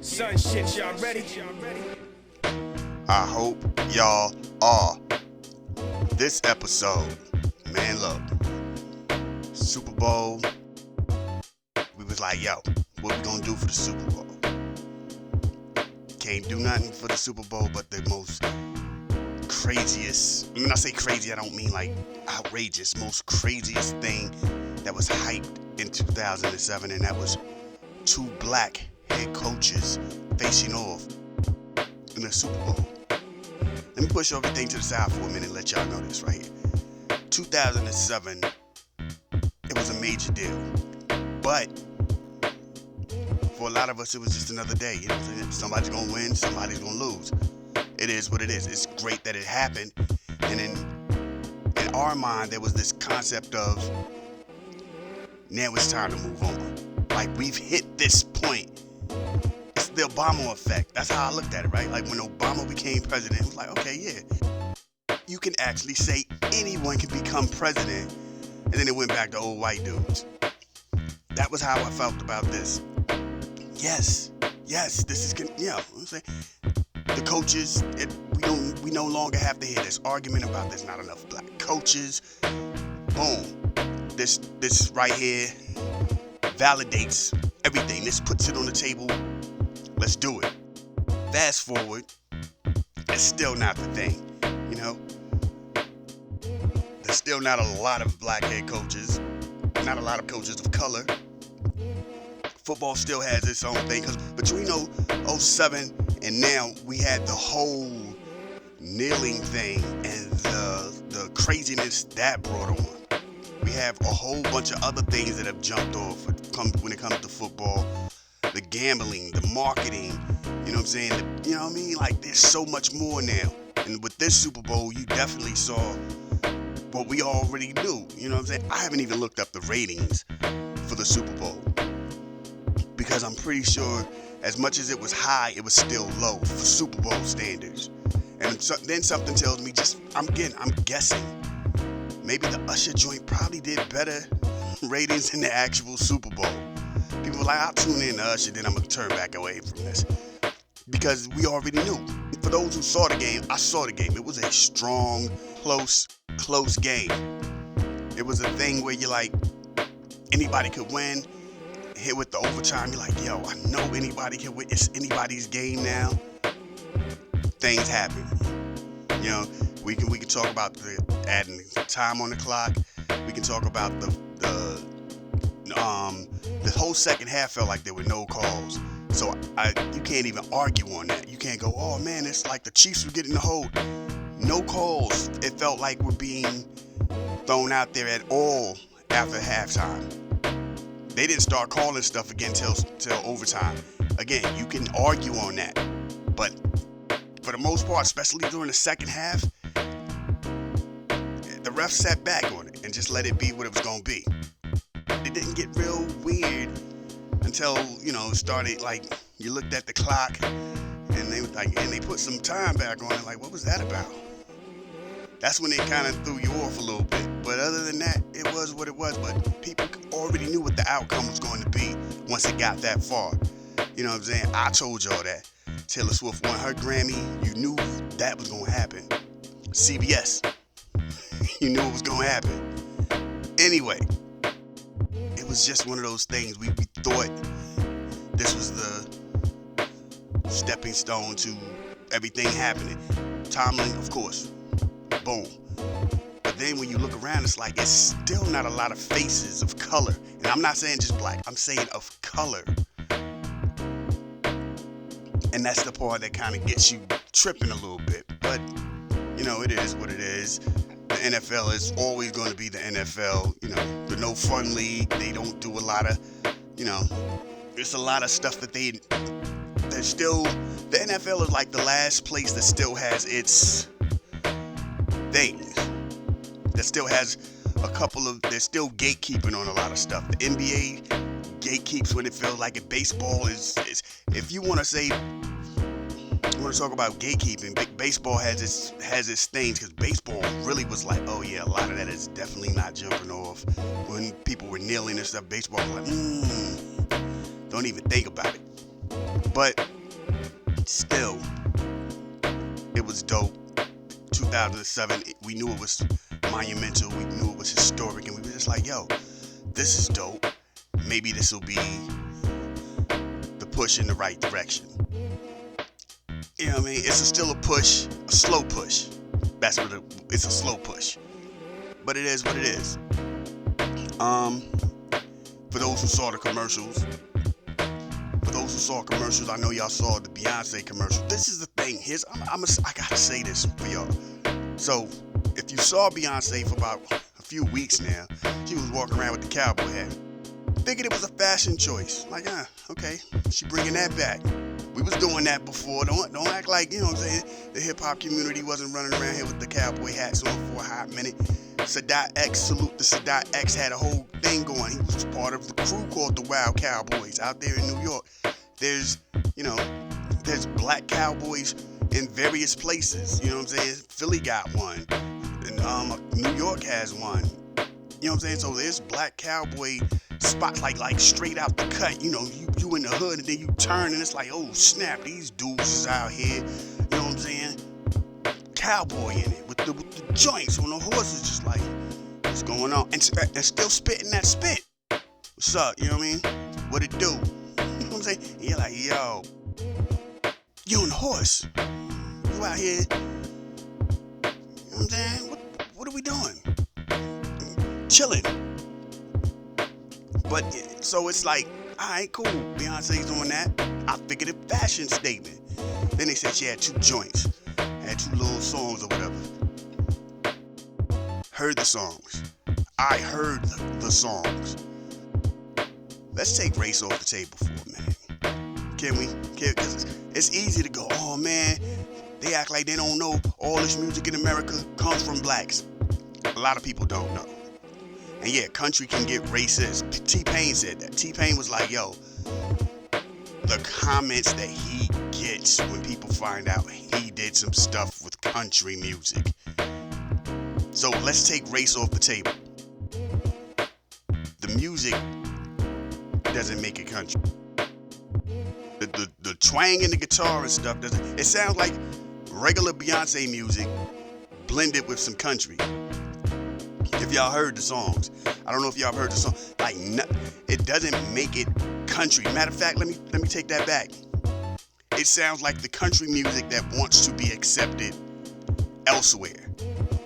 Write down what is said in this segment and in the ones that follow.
Son shit, y'all ready? I hope y'all are. This episode, man, look, Super Bowl, we was like, yo, what we gonna do for the Super Bowl? Can't do nothing for the Super Bowl but the most craziest, when I say crazy, I don't mean like outrageous, most craziest thing that was hyped in 2007, and that was two black head coaches facing off in the Super Bowl. Let me push everything to the side for a minute and let y'all know this right here. 2007, it was a major deal. But for a lot of us, it was just another day. You know what I'm saying? Somebody's going to win, somebody's going to lose. It is what it is. It's great that it happened. And in our mind, there was this concept of, now it's time to move on. Like, we've hit this point. It's the Obama effect. That's how I looked at it, right? Like, when Obama became president, it was like, okay, yeah. You can actually say anyone can become president. And then it went back to old white dudes. That was how I felt about this. Yes, this is, you know what I'm saying? The coaches, we no longer have to hear this argument about there's not enough black coaches. Boom. This right here validates everything. This puts it on the table. Let's do it. Fast forward, it's still not the thing, you know? There's still not a lot of black head coaches, not a lot of coaches of color. Football still has its own thing, because between 07 and now, we had the whole kneeling thing and the craziness that brought on. We have a whole bunch of other things that have jumped off when it comes to football. The gambling, the marketing, you know what I'm saying? You know what I mean? Like, there's so much more now. And with this Super Bowl, you definitely saw what we already knew. You know what I'm saying? I haven't even looked up the ratings for the Super Bowl, because I'm pretty sure as much as it was high, it was still low for Super Bowl standards. And then something tells me, I'm guessing, maybe the Usher joint probably did better ratings than the actual Super Bowl. People were like, I'll tune in to Usher, then I'm going to turn back away from this. Because we already knew. For those who saw the game, I saw the game. It was a strong, close game. It was a thing where you're like, anybody could win. Hit with the overtime, you're like, yo, I know anybody can win. It's anybody's game now. Things happen. You know, we can talk about adding time on the clock. We can talk about the whole second half felt like there were no calls. So you can't even argue on that. You can't go, oh man, it's like the Chiefs were getting the hold. No calls. It felt like we're being thrown out there at all after halftime. They didn't start calling stuff again till overtime. Again, you can argue on that. But for the most part, especially during the second half, the refs sat back on it and just let it be what it was going to be. It didn't get real weird until, it started, like, you looked at the clock and they put some time back on it. Like, what was that about? That's when it kind of threw you off a little bit. But other than that, it was what it was. But people already knew what the outcome was going to be once it got that far. You know what I'm saying? I told y'all that. Taylor Swift won her Grammy. You knew that was going to happen. CBS. You knew it was going to happen. Anyway, it was just one of those things. We thought this was the stepping stone to everything happening. Timeline, of course. Boom. But then when you look around, it's like, it's still not a lot of faces of color. And I'm not saying just black, I'm saying of color. And that's the part that kind of gets you tripping a little bit. But, it is what it is. The NFL is always going to be the NFL. The no fun league. They don't do a lot of, it's a lot of stuff that they're still, the NFL is like the last place that still has its things, that still has they're still gatekeeping on a lot of stuff. The NBA gatekeeps when it feels like it. Baseball is if you want to talk about gatekeeping, baseball has its things, because baseball really was like, oh yeah, a lot of that is definitely not jumping off. When people were kneeling and stuff, baseball was like, don't even think about it. But still, it was dope. 2007, we knew it was monumental, we knew it was historic, and we were just like, yo, this is dope. Maybe this will be the push in the right direction. You know what I mean? It's still a push, a slow push. That's what it's a slow push. But it is what it is. For those who saw the commercials, I know y'all saw the Beyonce commercial. This is the thing. I gotta say this for y'all. So, if you saw Beyonce for about a few weeks now, she was walking around with the cowboy hat. Figured it was a fashion choice. Like, okay, she bringing that back. We was doing that before. Don't act like, you know what I'm saying, the hip-hop community wasn't running around here with the cowboy hats on for a hot minute. Sadat X, salute to Sadat X, had a whole thing going. He was part of the crew called the Wild Cowboys out there in New York. There's black cowboys in various places. You know what I'm saying? Philly got one. And New York has one. You know what I'm saying? So there's black cowboy spots like straight out the cut. You know, you in the hood and then you turn and it's like, oh snap, these dudes is out here. You know what I'm saying? Cowboy in it with the joints on the horses, just like, what's going on? And still spitting that spit. What's up? You know what I mean? What it do? You know what I'm saying? And you're like, yo, you on the horse? You out here? You know what I'm saying? What are we doing? Chilling. But so it's like, all right, cool. Beyonce's doing that. I figured a fashion statement. Then they said she had 2 joints, had 2 little songs or whatever. Heard the songs. I heard the songs. Let's take race off the table for a minute. Can we? Because it's easy to go, oh man, they act like they don't know all this music in America comes from blacks. A lot of people don't know. And yeah, country can get racist. T-Pain said that. T-Pain was like, yo, the comments that he gets when people find out he did some stuff with country music. So let's take race off the table. The music doesn't make it country. The twang in the guitar and stuff doesn't. It sounds like regular Beyonce music blended with some country. If y'all heard the songs, I don't know if y'all have heard the song. Like, it doesn't make it country. Matter of fact, let me take that back. It sounds like the country music that wants to be accepted elsewhere.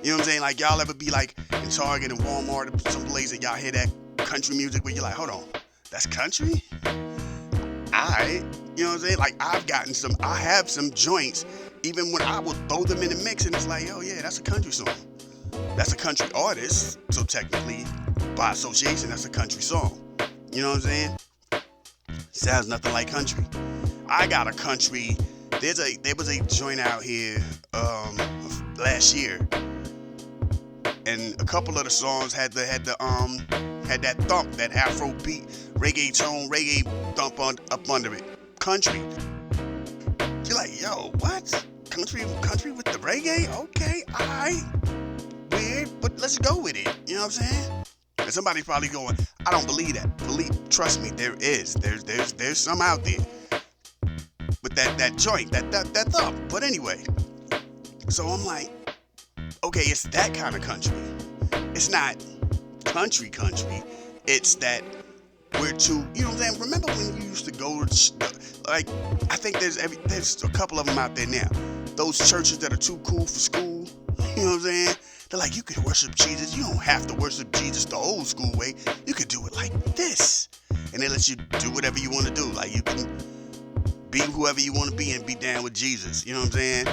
You know what I'm saying? Like, y'all ever be like in Target and Walmart or some place and y'all hear that country music where you're like, hold on, that's country? Alright. You know what I'm saying? Like, I have some joints, even when I will throw them in the mix and it's like, oh yeah, that's a country song. That's a country artist, so technically, by association, that's a country song. You know what I'm saying? Sounds nothing like country. I got a country. There was a joint out here last year, and a couple of the songs had that thump, that Afro beat, reggae thump up under it. Country. You're like, yo, what? Country with the reggae? Okay, alright. Weird, but let's go with it. You know what I'm saying? And somebody's probably going, I don't believe that. Trust me, there is. There's some out there. With that joint, that thump. But anyway. So I'm like, okay, it's that kind of country. It's not country. It's that we're too, you know what I'm saying? Remember when you used to go to, like, I think there's a couple of them out there now. Those churches that are too cool for school. You know what I'm saying? They're like, you can worship Jesus. You don't have to worship Jesus the old school way. You can do it like this. And they let you do whatever you want to do. Like, you can be whoever you want to be and be down with Jesus. You know what I'm saying?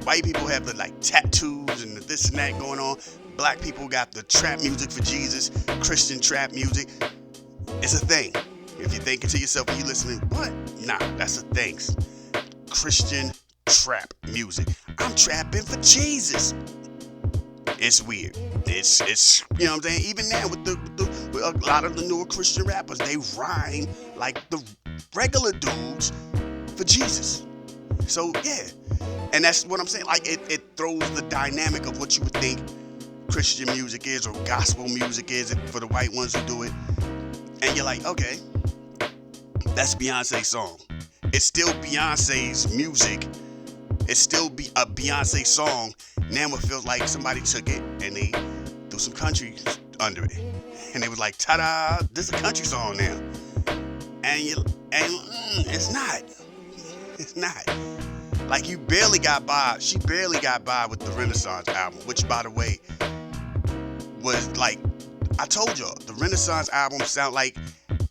White people have the, like, tattoos and the this and that going on. Black people got the trap music for Jesus, Christian trap music. It's a thing. If you're thinking to yourself when you're listening, what? Nah, that's a thing. Christian trap music. I'm trapping for Jesus. It's weird. It's you know what I'm saying? Even now with with a lot of the newer Christian rappers, they rhyme like the regular dudes for Jesus. So yeah. And that's what I'm saying. Like it throws the dynamic of what you would think Christian music is or gospel music is for the white ones who do it. And you're like, okay, that's Beyonce's song. It's still Beyonce's music. It's still a Beyonce song. Now it feels like somebody took it and they threw some country under it. And they was like, ta-da, this is a country song now. And it's not. It's not. Like she barely got by with the Renaissance album, which by the way, was like, I told y'all, the Renaissance album sound like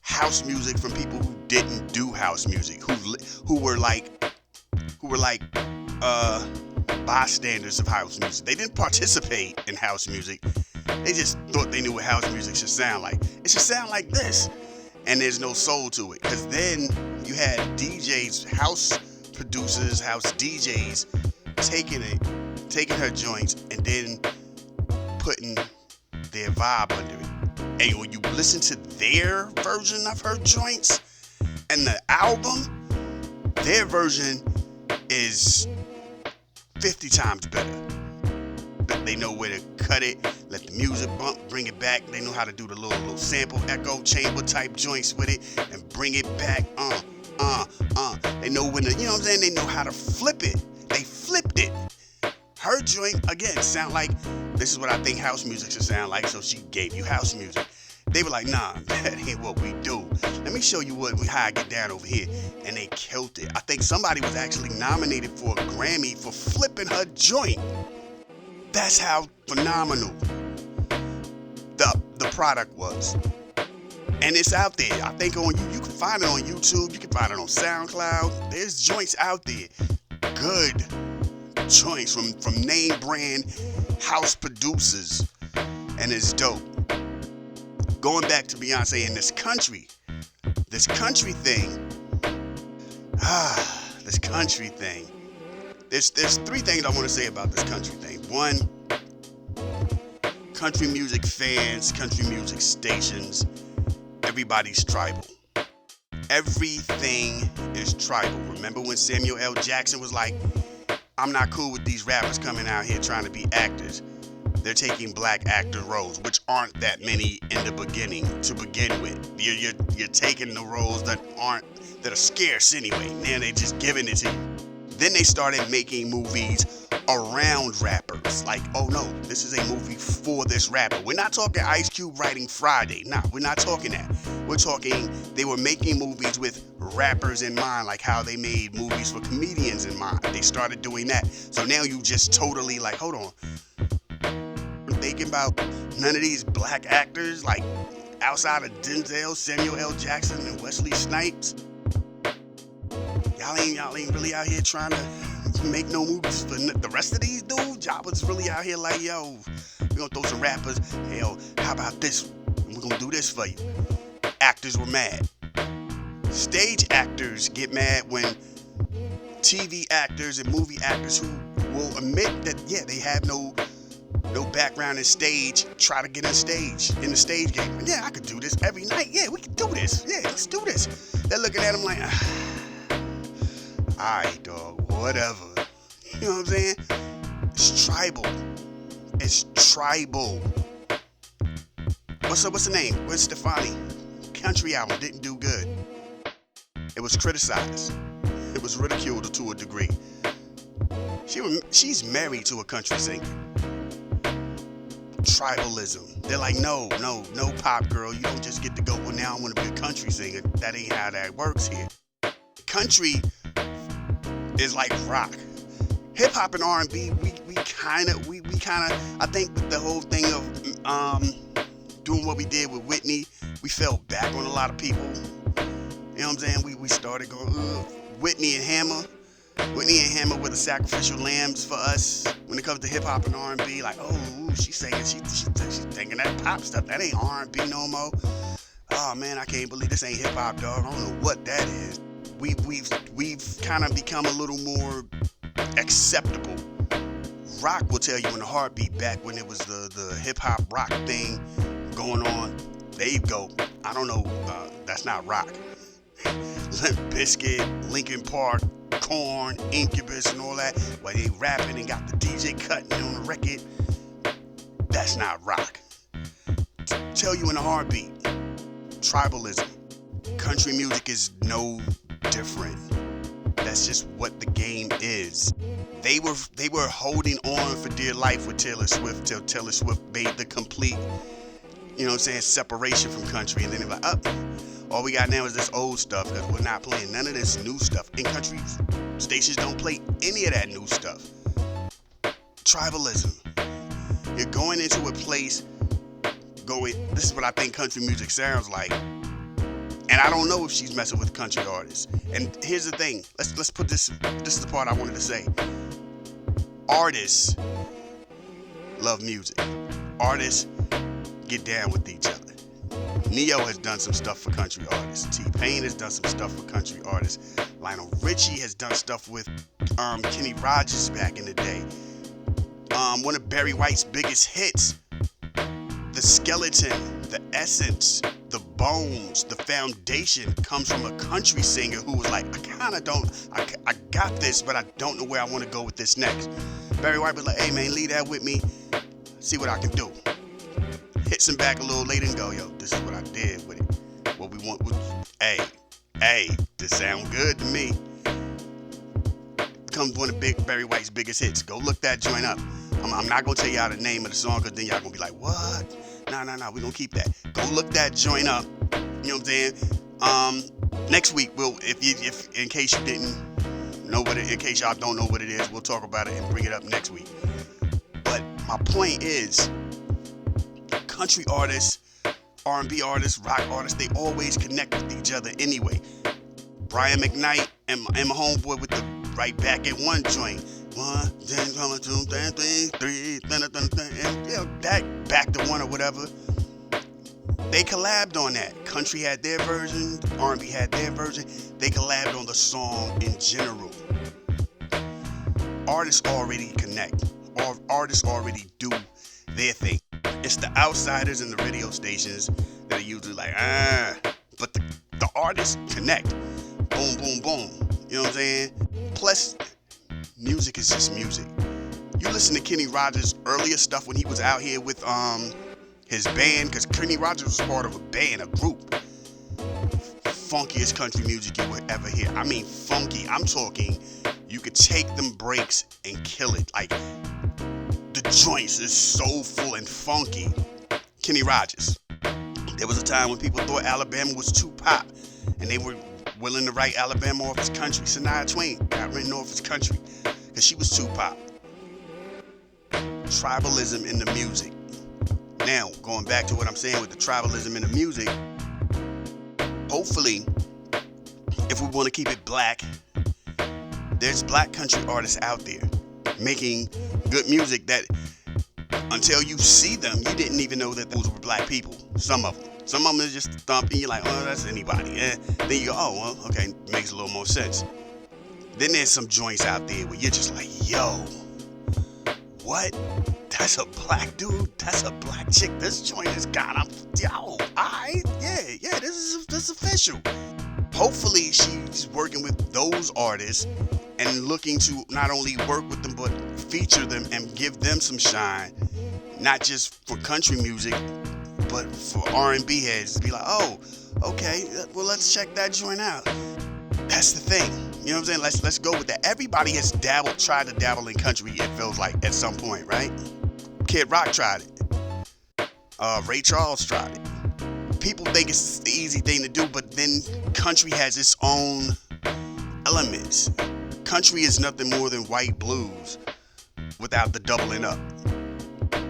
house music from people who didn't do house music, who were like bystanders of house music. They didn't participate in house music. They just thought they knew what house music should sound like. It should sound like this. And there's no soul to it. Because then you had DJs, house producers, house DJs taking her joints and then putting their vibe under it. And when you listen to their version of her joints and the album, their version is 50 times better. They know where to cut it, let the music bump, bring it back. They know how to do the little sample echo chamber type joints with it and bring it back. They know when to, you know what I'm saying? They know how to flip it. They flipped it. Her joint, again, sound like, this is what I think house music should sound like, so she gave you house music. They were like, nah, that ain't what we do. Let me show you how I get down over here. And they killed it. I think somebody was actually nominated for a Grammy for flipping her joint. That's how phenomenal the product was. And it's out there. I think you can find it on YouTube. You can find it on SoundCloud. There's joints out there. Good joints from name brand house producers. And it's dope. Going back to Beyonce and this country thing. This country thing. There's three things I want to say about this country thing. One, country music fans, country music stations, everybody's tribal. Everything is tribal. Remember when Samuel L. Jackson was like, I'm not cool with these rappers coming out here trying to be actors. They're taking black actor roles, which aren't that many in the beginning to begin with. You're taking the roles that are scarce anyway. Now they're just giving it to you. Then they started making movies around rappers. Like, oh no, this is a movie for this rapper. We're not talking Ice Cube writing Friday. Nah, we're not talking that. We're talking they were making movies with rappers in mind, like how they made movies for comedians in mind. They started doing that. So now you just totally like, hold on. I'm thinking about none of these black actors, like outside of Denzel, Samuel L. Jackson, and Wesley Snipes. Y'all ain't really out here trying to make no movies for the rest of these dudes. Y'all was really out here like, yo, we're gonna throw some rappers. Hell, how about this? We're gonna do this for you. Actors were mad. Stage actors get mad when TV actors and movie actors who will admit that, yeah, they have no background in stage, try to get in the stage game. Yeah, I could do this every night. Yeah, we can do this. Yeah, let's do this. They're looking at him like, alright, dog, whatever. You know what I'm saying? It's tribal. It's tribal. What's the name? Where's Stefani? Country album didn't do good. It was criticized. It was ridiculed to a degree. She's married to a country singer. Tribalism. They're like, no, pop girl. You don't just get to go, well, now I want to be a country singer. That ain't how that works here. Country is like rock. Hip hop and R&B, we kind of, I think with the whole thing of doing what we did with Whitney, we fell back on a lot of people. You know what I'm saying? We started going, Whitney and Hammer were the sacrificial lambs for us when it comes to hip hop and R&B. Like, oh, she's saying she's thinking that pop stuff. That ain't R&B no more. Oh man, I can't believe this ain't hip hop, dog. I don't know what that is. We've kind of become a little more acceptable. Rock will tell you in a heartbeat. Back when it was the hip hop rock thing going on, there you go. I don't know. That's not rock. Limp Bizkit, Linkin Park, Korn, Incubus, and all that. While they rapping and got the DJ cutting on the record. That's not rock. Tell you in a heartbeat. Tribalism. Country music is no different. That's just what the game is. They were holding on for dear life with Taylor Swift till Taylor Swift made the complete, you know what I'm saying, separation from country. And then they're like, all we got now is this old stuff because we're not playing none of this new stuff. And country stations don't play any of that new stuff. Tribalism. You're going into a place this is what I think country music sounds like. And I don't know if she's messing with country artists. And here's the thing. Let's put this is the part I wanted to say. Artists love music. Artists get down with each other. Neo has done some stuff for country artists. T-Pain has done some stuff for country artists. Lionel Richie has done stuff with Kenny Rogers back in the day. One of Barry White's biggest hits, the skeleton, the essence, the bones, the foundation comes from a country singer who was like, I got this, but I don't know where I want to go with this next. Barry White was like, hey man, leave that with me, see what I can do. Hits him back a little later and go, yo, this is what I did with it. What we want was, hey, this sound good to me. Becomes one of Barry White's biggest hits. Go look that joint up. I'm not going to tell y'all the name of the song because then y'all going to be like, what? Nah, we're going to keep that. Go look that joint up. You know what I'm saying? Next week, if in case you didn't know in case y'all don't know what it is, we'll talk about it and bring it up next week. But my point is, country artists, R&B artists, rock artists, they always connect with each other anyway. Brian McKnight and my homeboy with the right back at one joint. 1, 10, 2, 3, and that back to one or whatever. They collabed on that. Country had their version, R&B had their version. They collabed on the song in general. Artists already connect. Artists already do their thing. It's the outsiders in the radio stations that are usually like, but the artists connect. Boom, boom, boom. You know what I'm saying? Plus, music is just music. You listen to Kenny Rogers' earlier stuff when he was out here with his band, because Kenny Rogers was part of a band, a group. Funkiest country music you would ever hear. I mean funky. I'm talking, you could take them breaks and kill it. Like, the joints is soulful and funky. Kenny Rogers. There was a time when people thought Alabama was too pop, and they were willing to write Alabama off as country. Shania Twain got written off as country because she was too pop. Tribalism in the music. Now, going back to what I'm saying with the tribalism in the music, hopefully, if we want to keep it black, there's black country artists out there making good music that until you see them, you didn't even know that those were black people. Some of them is just thumping. You're like, oh, that's anybody. Then you go, oh, well, okay, makes a little more sense. Then there's some joints out there where you're just like, yo, what? That's a black dude. That's a black chick. This joint is alright, yeah, this is official. Hopefully she's working with those artists and looking to not only work with them, but feature them and give them some shine. Not just for country music, but for R&B heads to be like, oh, okay, well, let's check that joint out. That's the thing. You know what I'm saying? Let's go with that. Everybody has tried to dabble in country, it feels like, at some point, right? Kid Rock tried it. Ray Charles tried it. People think it's the easy thing to do, but then country has its own elements. Country is nothing more than white blues without the doubling up.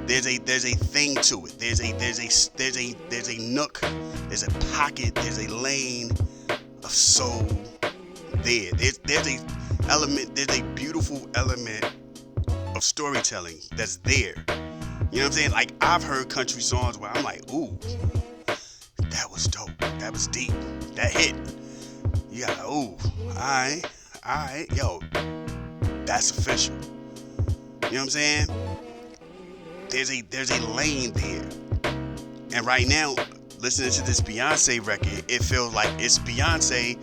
There's a thing to it. There's a nook. There's a pocket. There's a lane of soul there. There's a element. There's a beautiful element of storytelling that's there. You know what I'm saying? Like, I've heard country songs where I'm like, ooh, that was dope. That was deep. That hit. Yeah, ooh, alright, yo, that's official. You know what I'm saying? There's a lane there. And right now, listening to this Beyonce record, it feels like it's Beyonce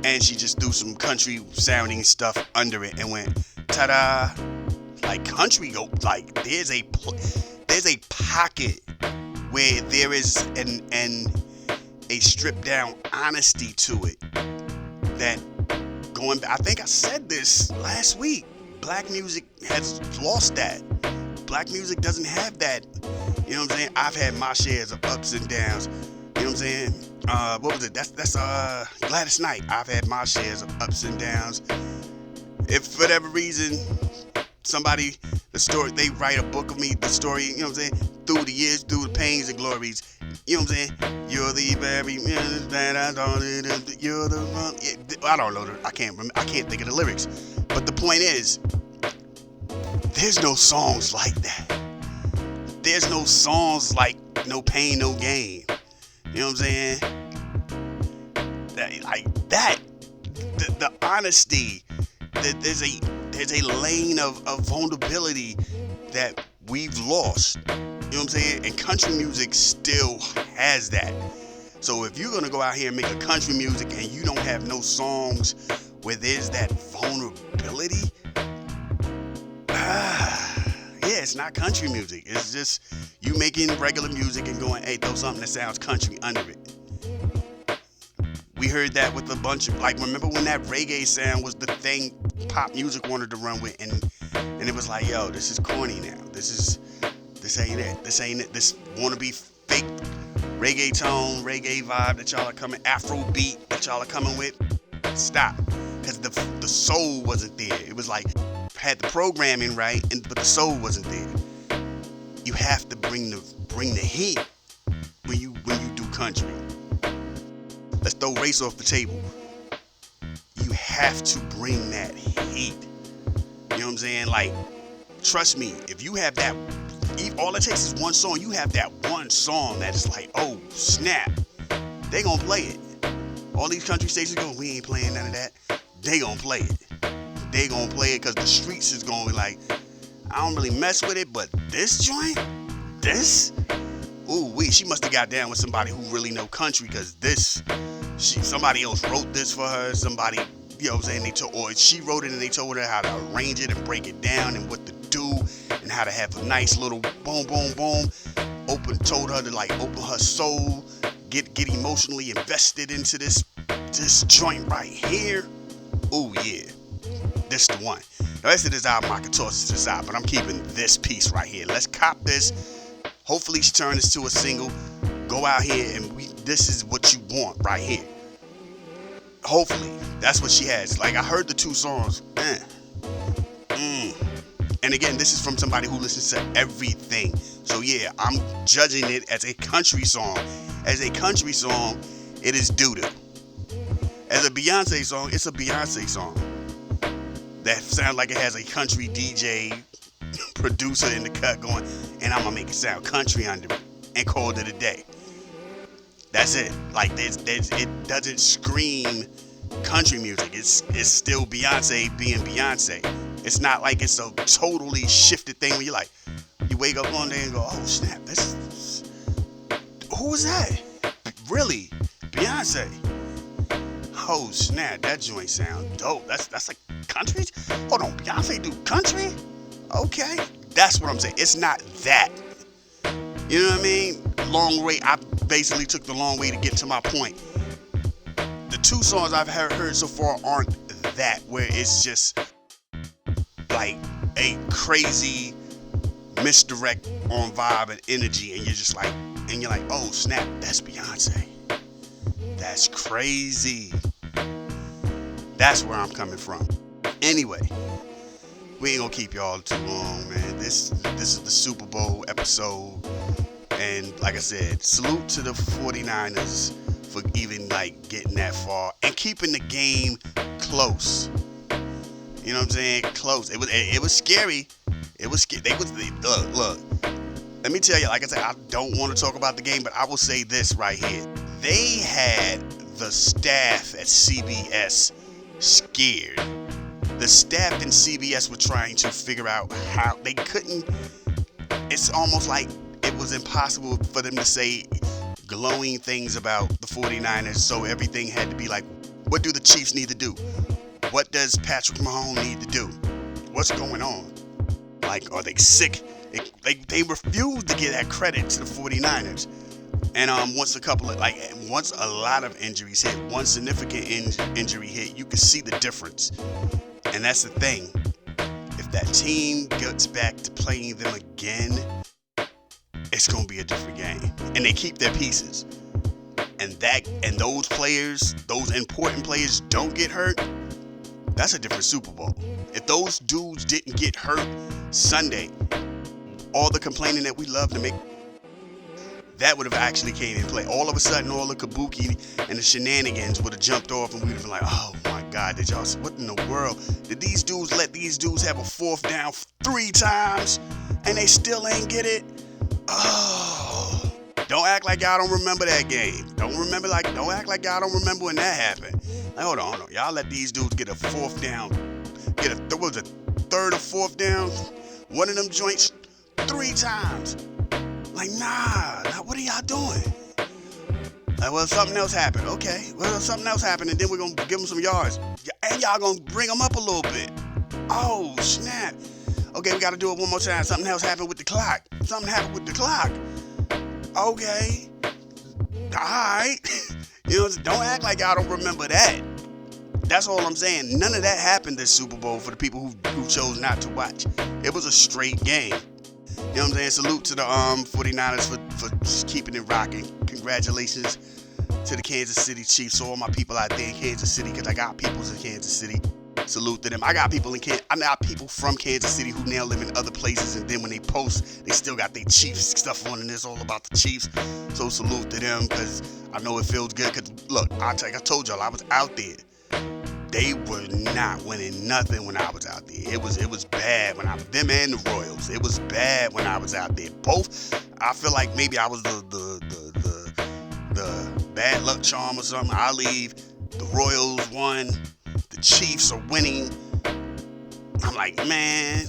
and she just threw some country sounding stuff under it and went, ta-da. Like, country go, like, there's a pocket where there is a stripped down honesty to it that I think I said this last week. Black music has lost that. Black music doesn't have that. You know what I'm saying? I've had my shares of ups and downs. You know what I'm saying? What was it? That's Gladys Knight. I've had my shares of ups and downs. If for whatever reason they write a book of me, the story, you know what I'm saying? Through the years, through the pains and glories. You know what I'm saying? You're the very that I thought it. You're the one. I don't know. I can't think of the lyrics. But the point is, there's no songs like that. There's no songs like No Pain, No Gain. You know what I'm saying? The honesty. There's a lane of vulnerability that we've lost. You know what I'm saying? And country music still has that. So if you're gonna go out here and make a country music and you don't have no songs where there's that vulnerability, yeah, it's not country music. It's just you making regular music and going, hey, throw something that sounds country under it. We heard that with a bunch of, remember when that reggae sound was the thing pop music wanted to run with, and it was like, yo, this is corny now. This ain't it. This ain't it. This wanna be fake reggaeton, reggae vibe that y'all are coming, Afro beat that y'all are coming with. Stop. Because the soul wasn't there. It was like, had the programming right, but the soul wasn't there. You have to bring the heat when you do country. Let's throw race off the table. You have to bring that heat. You know what I'm saying? Like, trust me, if you have that, all it takes is one song. You have that one song that is like, oh, snap. They gonna play it. All these country stations go, we ain't playing none of that. They gonna play it. They gonna play it because the streets is gonna be like, I don't really mess with it, but this joint, she must have got down with somebody who really know country, because somebody else wrote this for her. Somebody, you know what I'm saying, or she wrote it and they told her how to arrange it and break it down and what to do and how to have a nice little boom, boom, boom. Told her to open her soul, get emotionally invested into this joint right here. Oh yeah, this the one. The rest of this album I can toss to the side, but I'm keeping this piece right here. Let's cop this. Hopefully she turn this to a single. Go out here and this is what you want right here. Hopefully that's what she has. I heard the two songs. And again, this is from somebody who listens to everything. So yeah, I'm judging it as a country song. As a country song, it is doo-doo. As a Beyonce song, it's a Beyonce song. That sounds like it has a country DJ producer in the cut going, and I'm gonna make it sound country under it and call it a day. That's it. It doesn't scream country music. It's still Beyonce being Beyonce. It's not like it's a totally shifted thing where you wake up one day and go, oh snap, who was that? Really? Beyonce? Oh snap, that joint sound dope. That's like country? Hold on, Beyonce do country? Okay, that's what I'm saying. It's not that. You know what I mean? Long way. I basically took the long way to get to my point. The two songs I've heard so far aren't that, where it's just like a crazy misdirect on vibe and energy, and you're like, oh snap, that's Beyonce. That's crazy. That's where I'm coming from. Anyway, we ain't gonna keep y'all too long, man. This is the Super Bowl episode, and like I said, salute to the 49ers for even getting that far and keeping the game close. You know what I'm saying? Close. It was scary. It was scary. Look. Let me tell you, like I said, I don't want to talk about the game, but I will say this right here. They had the staff at CBS scared. The staff in CBS were trying to figure out how they couldn't. It's almost like it was impossible for them to say glowing things about the 49ers, so everything had to be like, what do the Chiefs need to do? What does Patrick Mahomes need to do? What's going on? Are they sick? They refused to give that credit to the 49ers. And once a lot of injuries hit, one significant injury hit, you can see the difference. And that's the thing. If that team gets back to playing them again, it's gonna be a different game. And they keep their pieces. And those players, those important players, don't get hurt. That's a different Super Bowl. If those dudes didn't get hurt Sunday, all the complaining that we love to make, that would have actually came in play. All of a sudden, all the kabuki and the shenanigans would have jumped off, and we'd have been like, oh my God, what in the world? Did these dudes let these dudes have a 4th down 3 times, and they still ain't get it? Oh, don't act like y'all don't remember that game. Don't act like y'all don't remember when that happened. Like, hold on. Y'all let these dudes get a 4th down, what was it, 3rd or 4th down? One of them joints 3 times. Like, nah, what are y'all doing? Like, well, something else happened. Okay, well, something else happened, and then we're going to give them some yards. And y'all going to bring them up a little bit. Oh, snap. Okay, we got to do it one more time. Something else happened with the clock. Okay. All right. Don't act like y'all don't remember that. That's all I'm saying. None of that happened this Super Bowl for the people who chose not to watch. It was a straight game. You know what I'm saying? Salute to the 49ers for just keeping it rocking. Congratulations to the Kansas City Chiefs. All my people out there in Kansas City, because I got people in Kansas City. Salute to them. I got people from Kansas City who now live in other places, and then when they post, they still got their Chiefs stuff on, and it's all about the Chiefs. So salute to them, because I know it feels good. Because look, I told y'all I was out there. They were not winning nothing when I was out there. It was bad when them and the Royals. It was bad when I was out there. Both, I feel like maybe I was the bad luck charm or something. I leave, the Royals won, the Chiefs are winning. I'm like, man,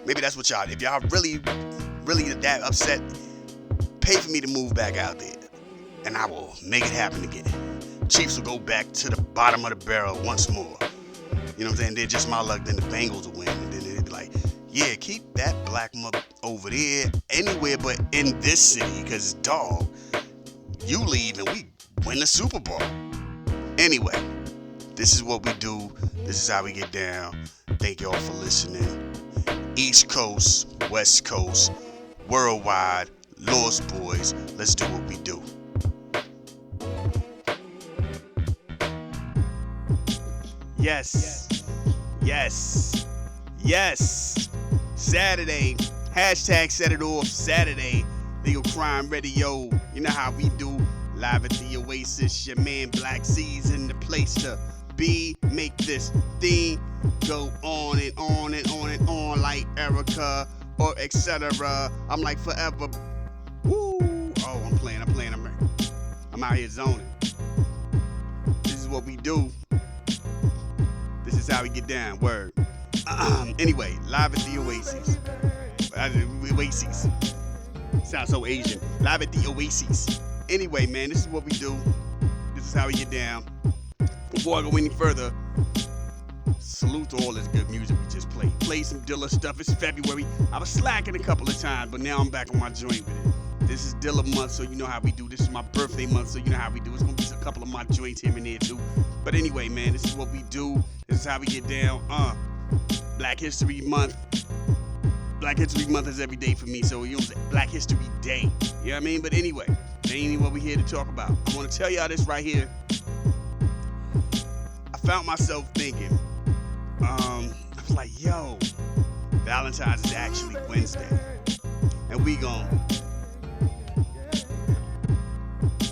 maybe that's what y'all, if y'all really that upset, pay for me to move back out there, and I will make it happen again. Chiefs will go back to the bottom of the barrel once more. You know what I'm saying? They're just my luck, then the Bengals will win. And then they'll be like, yeah, keep that black mother over there, anywhere but in this city, because, dog, you leave and we win the Super Bowl. Anyway, this is what we do. This is how we get down. Thank y'all for listening. East Coast, West Coast, worldwide, Lost Boys, let's do what we do. Yes. Saturday. Hashtag set it off Saturday. Legal Crime Radio. You know how we do. Live at the Oasis. Your man Black C's in the place to be. Make this thing go on and on and on and on like Erica or etc. I'm like forever. Woo. Oh, I'm playing. I'm out here zoning. This is what we do. This is how we get down. Word. Anyway, live at the Oasis. Oasis. Sounds so Asian. Live at the Oasis. Anyway, man, this is what we do. This is how we get down. Before I go any further, salute to all this good music we just played. Play some Dilla stuff. It's February. I was slacking a couple of times, but now I'm back on my joint with it. This is Dilla month, so you know how we do. This is my birthday month, so you know how we do. It's going to be a couple of my joints here and there, too. But anyway, man, this is what we do. This is how we get down. Black History Month. Black History Month is every day for me, so you know, Black History Day. You know what I mean? But anyway, that ain't even what we're here to talk about. I want to tell y'all this right here. I found myself thinking, I was like, yo, Valentine's is actually Wednesday. And we gon'.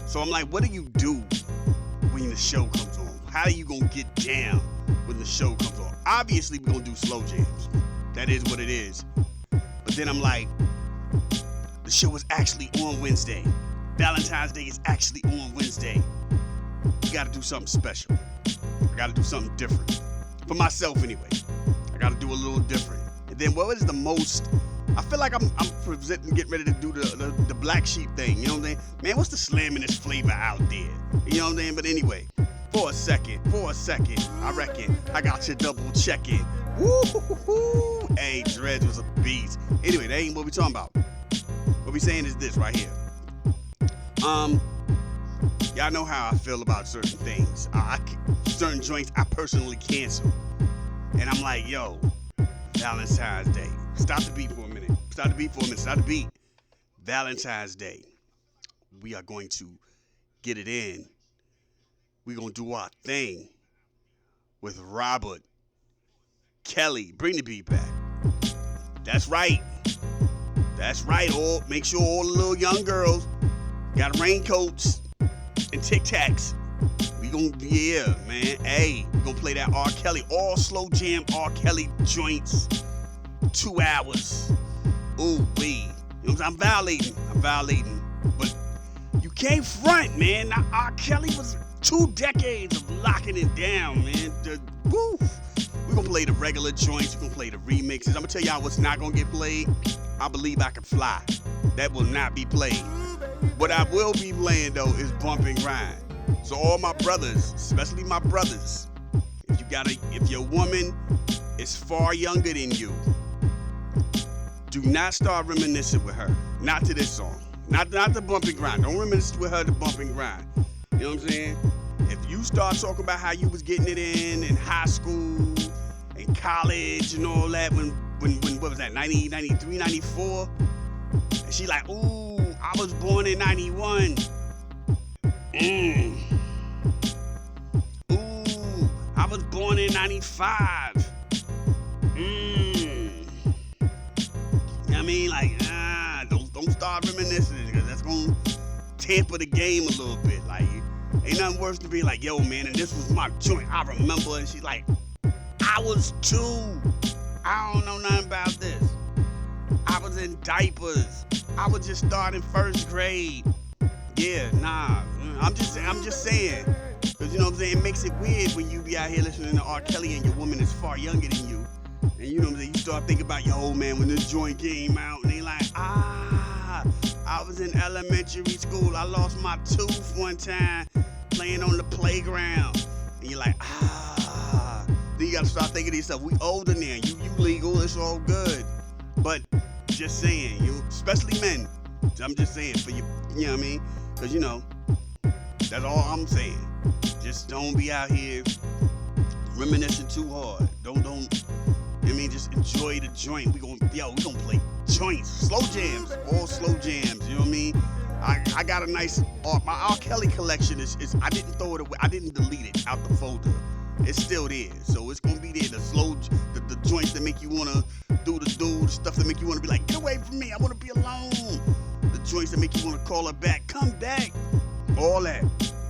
So I'm like, what do you do when the show comes on? How are you gonna get down when the show comes on? Obviously, we're gonna do slow jams. That is what it is. But then I'm like, the show is actually on Wednesday. Valentine's Day is actually on Wednesday. You gotta do something special. I gotta do something different. For myself, anyway. I gotta do a little different. And then what is the most... I feel like I'm getting ready to do the black sheep thing, you know what I'm saying? Man, what's the slamminest flavor out there? You know what I'm saying? But anyway, for a second, I reckon I got you double checking. Woo-hoo-hoo-hoo. Hey, Dreads was a beast. Anyway, that ain't what we talking about. What we saying is this right here. Y'all know how I feel about certain things. Certain joints I personally cancel. And I'm like, yo, Valentine's Day. Stop the beat for a minute. Stop the beat. Valentine's Day. We are going to get it in. We're going to do our thing with Robert Kelly. Bring the beat back. That's right. Make sure all the little young girls got raincoats and Tic Tacs. We gonna, yeah, man. Hey, we gonna play that R. Kelly, all slow jam R. Kelly joints. 2 hours. Ooh, wee. You know what I'm violating. But you can't front, man. Now, R. Kelly was 2 decades of locking it down, man. Woo. We're gonna play the regular joints. We're gonna play the remixes. I'm gonna tell y'all what's not gonna get played. I Believe I Can Fly. That will not be played. What I will be playing though is Bump and Grind. So all my brothers, especially my brothers, if your woman is far younger than you, do not start reminiscing with her. Not to this song. Not the Bump and Grind. Don't reminisce with her to Bump and Grind. You know what I'm saying? If you start talking about how you was getting it in high school and college and all that, when what was that, 90, 93, 94? And she like, ooh, I was born in 91. Ooh, I was born in 95. You know what I mean? Like, don't start reminiscing, because that's gonna tamper the game a little bit. Like, ain't nothing worse than being like, yo, man, and this was my joint, I remember. And she's like, I was 2. I don't know nothing about this. I was in diapers. I was just starting 1st grade. Yeah, nah. I'm just saying. Because, you know what I'm saying, it makes it weird when you be out here listening to R. Kelly and your woman is far younger than you. And you know what I'm saying, you start thinking about your old man when this joint came out. And they like, I was in elementary school. I lost my tooth one time playing on the playground. And you're like, Then you gotta start thinking to yourself, we older now. You legal, it's all good. But just saying, especially men. I'm just saying for you, you know what I mean? Because, you know, that's all I'm saying. Just don't be out here reminiscing too hard. Don't, you know what I mean? Just enjoy the joint. We gonna play joints, slow jams, all slow jams, you know what I mean? I got a nice, my R. Kelly collection is I didn't throw it away. I didn't delete it out the folder. It's still there. So it's gonna be there. The joints that make you wanna do the stuff that make you wanna be like, get away from me, I wanna be alone. The joints that make you wanna call her back, come back. All that.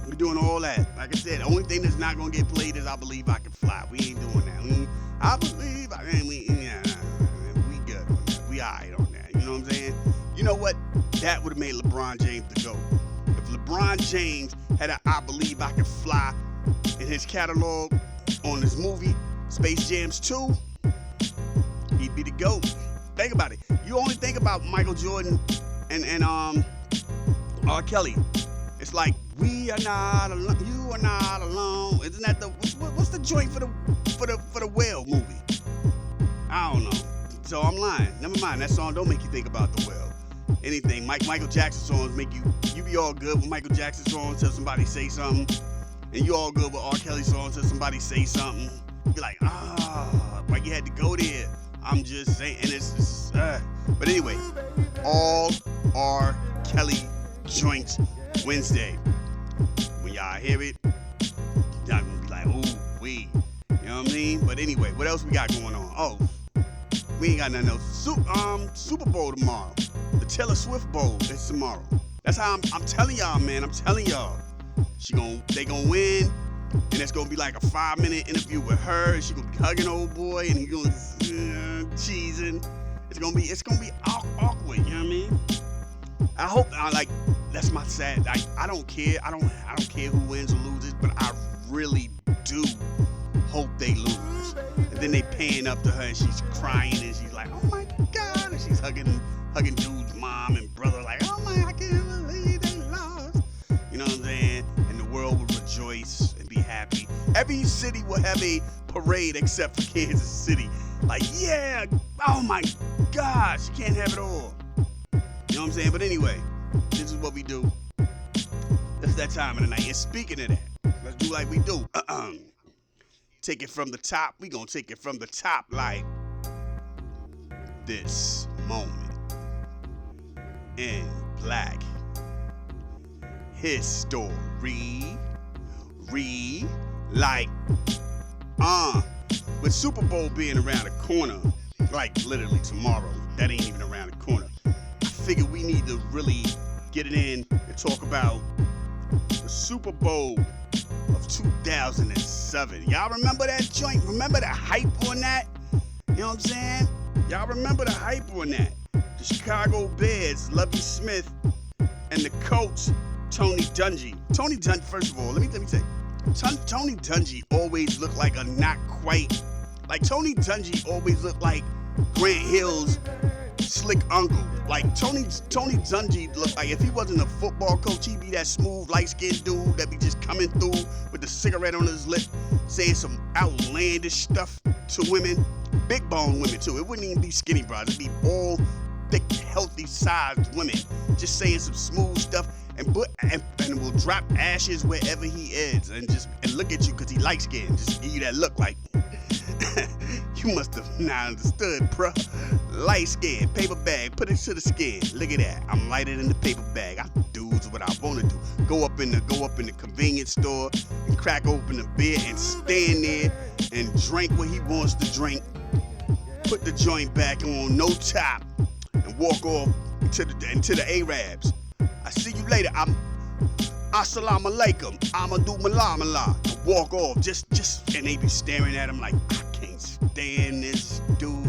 We're doing all that. Like I said, the only thing that's not gonna get played is I Believe I Can Fly. We ain't doing that. I believe we good on that. We alright on that. You know what I'm saying? You know what? That would have made LeBron James the GOAT. If LeBron James had a I Believe I Can Fly in his catalog on this movie, Space Jams 2, he'd be the GOAT. Think about it. You only think about Michael Jordan and R. Kelly. It's like, we are not alone, you are not alone. Isn't that what's the joint for the whale movie? I don't know. So I'm lying. Never mind. That song don't make you think about the whale. Anything. Michael Jackson songs make you be all good with Michael Jackson songs till somebody say something. And you all good with R. Kelly songs till somebody say something. You be like, why you had to go there? I'm just saying. And but anyway, all R. Kelly joints Wednesday. When y'all hear it, y'all gonna be like, ooh, wee. You know what I mean? But anyway, what else we got going on? Oh, we ain't got nothing else. Super Bowl tomorrow. The Taylor Swift Bowl is tomorrow. That's how I'm telling y'all, man. I'm telling y'all. They gonna win, and it's gonna be like a 5-minute interview with her. And she gonna be hugging old boy, and he gonna cheesing. It's gonna be awkward. You know what I mean? I hope that's my sad. I don't care. I don't care who wins or loses, but I really do hope they lose. And then they pan up to her and she's crying and she's like, oh my God, and she's hugging dude's mom and brother like, oh my, I can't believe they lost. You know what I'm saying? And the world will rejoice and be happy. Every city will have a parade except for Kansas City. Like, yeah, oh my gosh, you can't have it all. You know what I'm saying? But anyway, this is what we do. It's that time of the night. And speaking of that, let's do like we do. Take it from the top. We gonna take it from the top like this moment in black history. Like, with Super Bowl being around the corner, like literally tomorrow, that ain't even around the corner. I figured we need to really get it in and talk about the Super Bowl of 2007. Y'all remember that joint? Remember the hype on that? You know what I'm saying? Y'all remember the hype on that? The Chicago Bears, LVIII Smith, and the coach, Tony Dungy. Tony Dungy, first of all, let me tell you. Tony Dungy always looked like a not quite, like Tony Dungy always looked like Grant Hill's slick uncle. Like Tony Dungy looked like if he wasn't a football coach, he'd be that smooth, light-skinned dude that be just coming through with the cigarette on his lip, saying some outlandish stuff to women, big bone women too. It wouldn't even be skinny bras, it'd be all thick, healthy sized women, just saying some smooth stuff. And will drop ashes wherever he is, and look at you because he light skinned. Just give you that look like you must have not understood, bruh. Light skin, paper bag, put it to the skin. Look at that, I'm lighter than the paper bag. I do what I want to do. Go up in the convenience store and crack open the beer and stand there and drink what he wants to drink. Put the joint back on, no top, and walk off into the Arabs. I see you later. Assalamu alaikum. I'ma do mala. Walk off. Just and they be staring at him like, I can't stand this dude.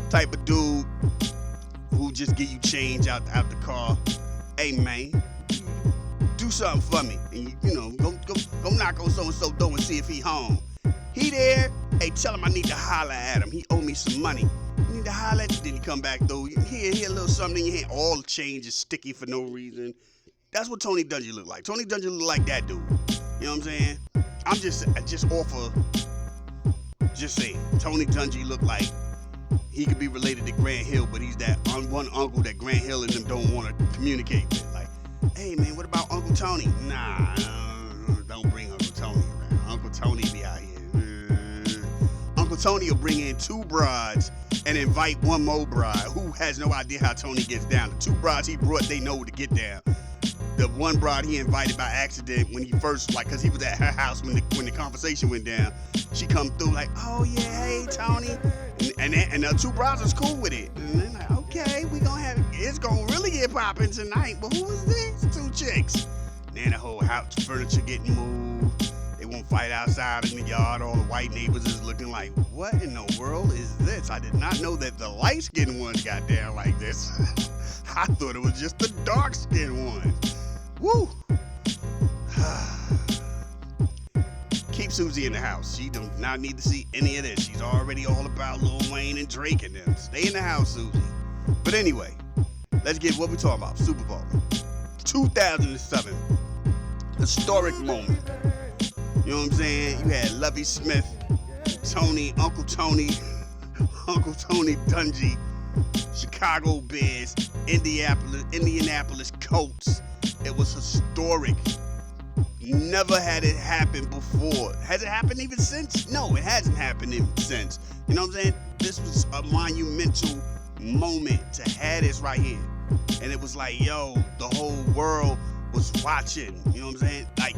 Type of dude who just give you change out the car. Hey man, do something for me. And you know, go knock on so and so door and see if he home. He there. Hey, tell him I need to holler at him. He owe me some money. You need to holler at you. Then you come back though. Here a little something in your hand. All the change is sticky for no reason. That's what Tony Dungy looked like. Tony Dungy looked like that dude. You know what I'm saying? I'm just saying. Tony Dungy looked like he could be related to Grant Hill, but he's that one uncle that Grant Hill and them don't want to communicate with. Like, hey man, what about Uncle Tony? Nah, don't bring Uncle Tony around. Uncle Tony be out here. Uncle Tony will bring in 2 brides and invite 1 more bride who has no idea how Tony gets down. The 2 brides he brought, they know to get down. The 1 bride he invited by accident when he first, like, cause he was at her house when the conversation went down. She come through like, oh yeah, hey Tony, and the 2 brides was cool with it. And they're like, okay, it's gonna really get popping tonight. But who is this? 2 chicks. Then the whole house furniture getting moved. They won't fight outside in the yard. All the white neighbors is looking like, what in the world is this? I did not know that the light-skinned ones got down like this. I thought it was just the dark-skinned ones. Woo! Keep Susie in the house. She does not need to see any of this. She's already all about Lil Wayne and Drake and them. Stay in the house, Susie. But anyway, let's get what we talking about. Super Bowl 2007. Historic moment. You know what I'm saying? You had LVIII Smith, Uncle Tony Dungy, Chicago Bears, Indianapolis Colts. It was historic. Never had it happened before. Has it happened even since? No, it hasn't happened even since. You know what I'm saying? This was a monumental moment to have this right here. And it was like, yo, the whole world was watching. You know what I'm saying? Like,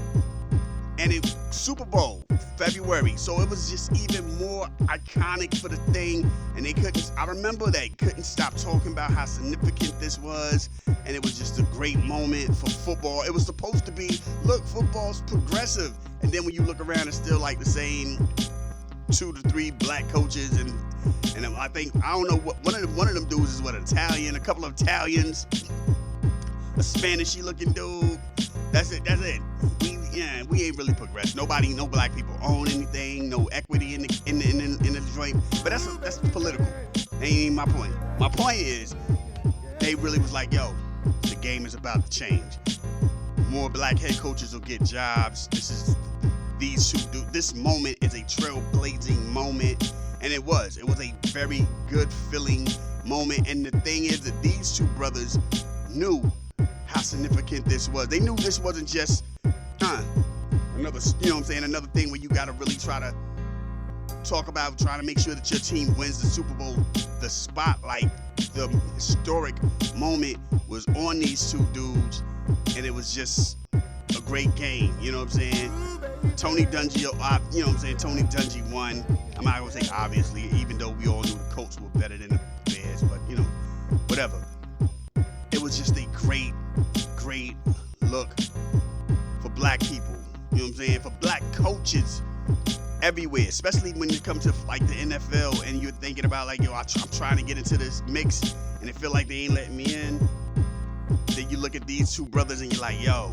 and it Super Bowl, February. So it was just even more iconic for the thing. And I remember they couldn't stop talking about how significant this was. And it was just a great moment for football. It was supposed to be, look, football's progressive. And then when you look around, it's still like the same 2 to 3 black coaches. And I don't know what, one of them dudes is Italian, a couple of Italians, a Spanishy looking dude. That's it. We ain't really progressed. No black people own anything. No equity in the joint. But that's political. Ain't even my point. My point is, they really was like, yo, the game is about to change. More black head coaches will get jobs. This moment is a trailblazing moment, and it was a very good feeling moment. And the thing is that these 2 brothers knew how significant this was. They knew this wasn't just another, you know what I'm saying, another thing where you got to really try to talk about trying to make sure that your team wins the Super Bowl. The spotlight, the historic moment was on these two dudes, and it was just a great game. You know what I'm saying? Tony Dungy, you know what I'm saying? Tony Dungy won. I'm not gonna say obviously, even though we all knew the Colts were better than the Bears, but you know, whatever. It was just a great look for black people. You know what I'm saying? For black coaches everywhere, especially when you come to like the NFL and you're thinking about like, yo, I'm trying to get into this mix and it feel like they ain't letting me in. Then you look at these two brothers and you're like, yo,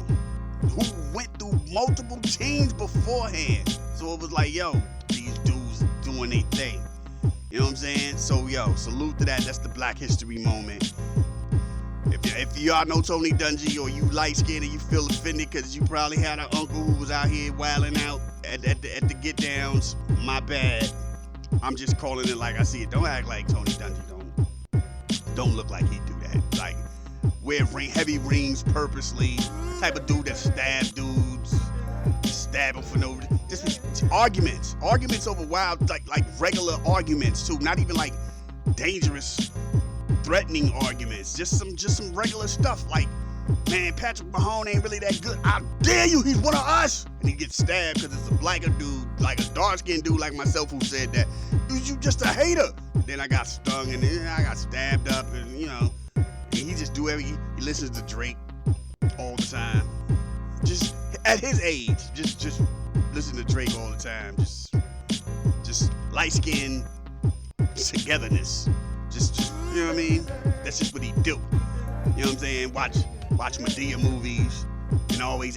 who went through multiple teams beforehand? So it was like, yo, these dudes doing their thing. You know what I'm saying? So, yo, salute to that. That's the Black History moment. If y'all know Tony Dungy or you light-skinned and you feel offended because you probably had an uncle who was out here wilding out at the get-downs, my bad. I'm just calling it like I see it. Don't act like Tony Dungy don't look like he do that. Like, wear heavy rings purposely. Type of dude that stab dudes, stab them for no reason. Just arguments over wild, like regular arguments too. Not even like dangerous, threatening arguments. Just some regular stuff. Like, man, Patrick Mahomes ain't really that good. I dare you, he's one of us. And he gets stabbed because it's a blacker dude, like a dark-skinned dude like myself who said that. You just a hater. And then I got stung and then I got stabbed up and you know. And he just he listens to Drake all the time. Just at his age, just listen to Drake all the time. Just light skin togetherness. Just you know what I mean? That's just what he do. You know what I'm saying? Watch Madea movies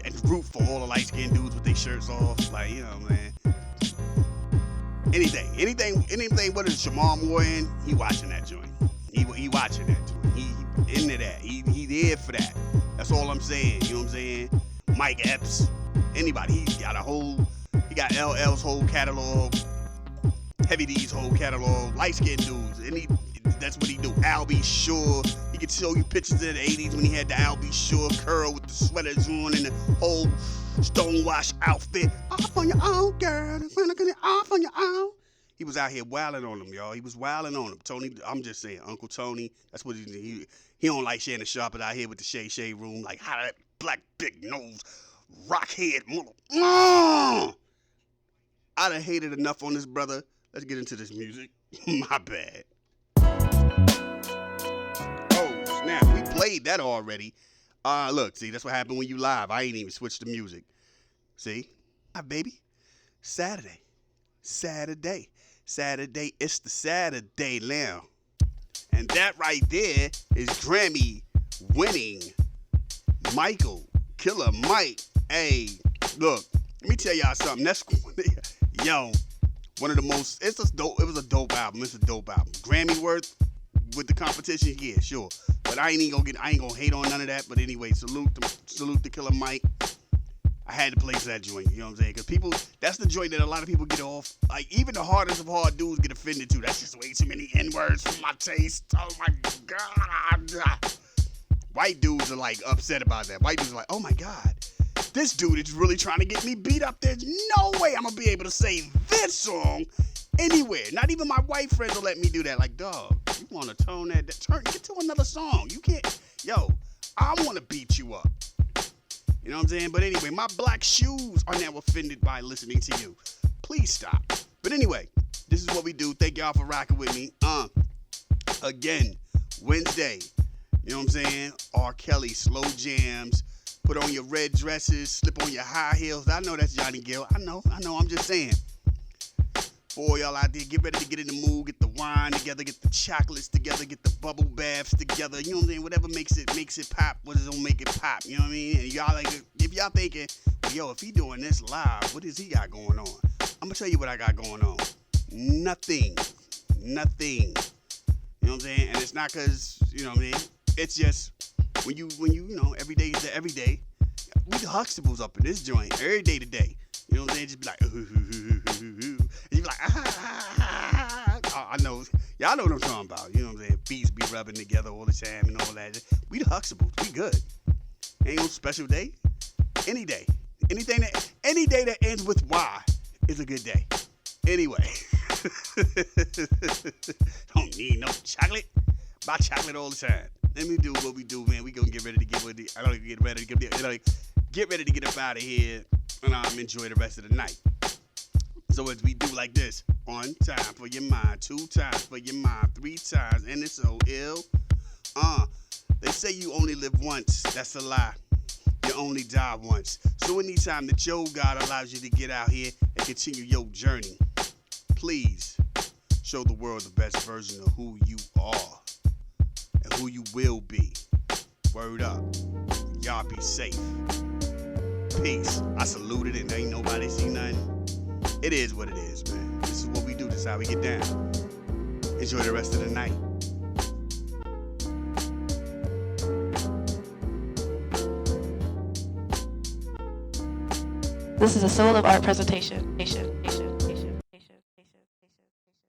and root for all the light skinned dudes with their shirts off. Like, you know, man. Anything what is Jamal Moore in, he watching that joint. He watching that joint. He into that. He there for that. That's all I'm saying. You know what I'm saying? Mike Epps, anybody. He got LL's whole catalog, Heavy D's whole catalog, light skinned dudes. That's what he do. Al B. Sure. He could show you pictures in the 80s when he had the Al B. Sure curl with the sweaters on and the whole stonewash outfit. Off on your own, girl. Off on your own. He was out here wilding on them, y'all. He was wilding on them. Tony, I'm just saying, Uncle Tony, that's what he don't like Shannon Sharp out here with the Shay room. Like, how that black big nose, rock head, mother. I'd have hated enough on this brother. Let's get into this music. My bad. Oh, snap. We played that already. Look, see, that's what happened when you live. I ain't even switched the music. See? Hi, baby. Saturday. It's the Saturday now. And that right there is Grammy winning Michael, Killer Mike. Hey, look, let me tell y'all something. That's, yo, one of the most, it was a dope album. It's a dope album. Grammy worth with the competition, yeah, sure. But I ain't gonna hate on none of that. But anyway, salute to Killer Mike. I had to place that joint, you know what I'm saying? Because that's the joint that a lot of people get off. Like, even the hardest of hard dudes get offended to. That's just way too many N-words for my taste. Oh my God. White dudes are like upset about that. White dudes are like, oh my God, this dude is really trying to get me beat up. There's no way I'm gonna be able to say this song anywhere. Not even my white friends will let me do that. Like, dog, you wanna tone that, get to another song. You can't, yo, I wanna beat you up. You know what I'm saying? But anyway, my black shoes are now offended by listening to you. Please stop. But anyway, this is what we do. Thank y'all for rocking with me. Again, Wednesday. You know what I'm saying? R. Kelly, slow jams. Put on your red dresses. Slip on your high heels. I know that's Johnny Gill. I know. I'm just saying. For y'all out there, get ready to get in the mood, get the wine together, get the chocolates together, get the bubble baths together. You know what I'm saying? Whatever makes it pop, what is gonna make it pop? You know what I mean? And y'all like, if y'all thinking, well, yo, if he doing this live, what does he got going on? I'm gonna tell you what I got going on. Nothing. You know what I'm saying? And it's not cause, you know what I mean? It's just when you know, every day is the everyday. We the Huxtables up in this joint, every day to day. You know what I'm saying? Just be like, and you be like, I know, y'all know what I'm talking about. You know what I'm saying? Beats be rubbing together all the time and all that. We the Huxtables, we good. Ain't no special day. Any day. Any day that ends with Y is a good day. Anyway. Don't need no chocolate. Buy chocolate all the time. Let me do what we do, man. We gonna get ready to get ready. I don't get ready to get ready to get up out of here and enjoy the rest of the night. So as we do like this, 1 time for your mind, 2 times for your mind, 3 times, and it's so ill. They say you only live once. That's a lie. You only die once. So anytime that your God allows you to get out here and continue your journey, please show the world the best version of who you are and who you will be. Word up. Y'all be safe. Peace. I saluted and ain't nobody see nothing. It is what it is, man. This is what we do. This is how we get down. Enjoy the rest of the night. This is a Soul of Art presentation.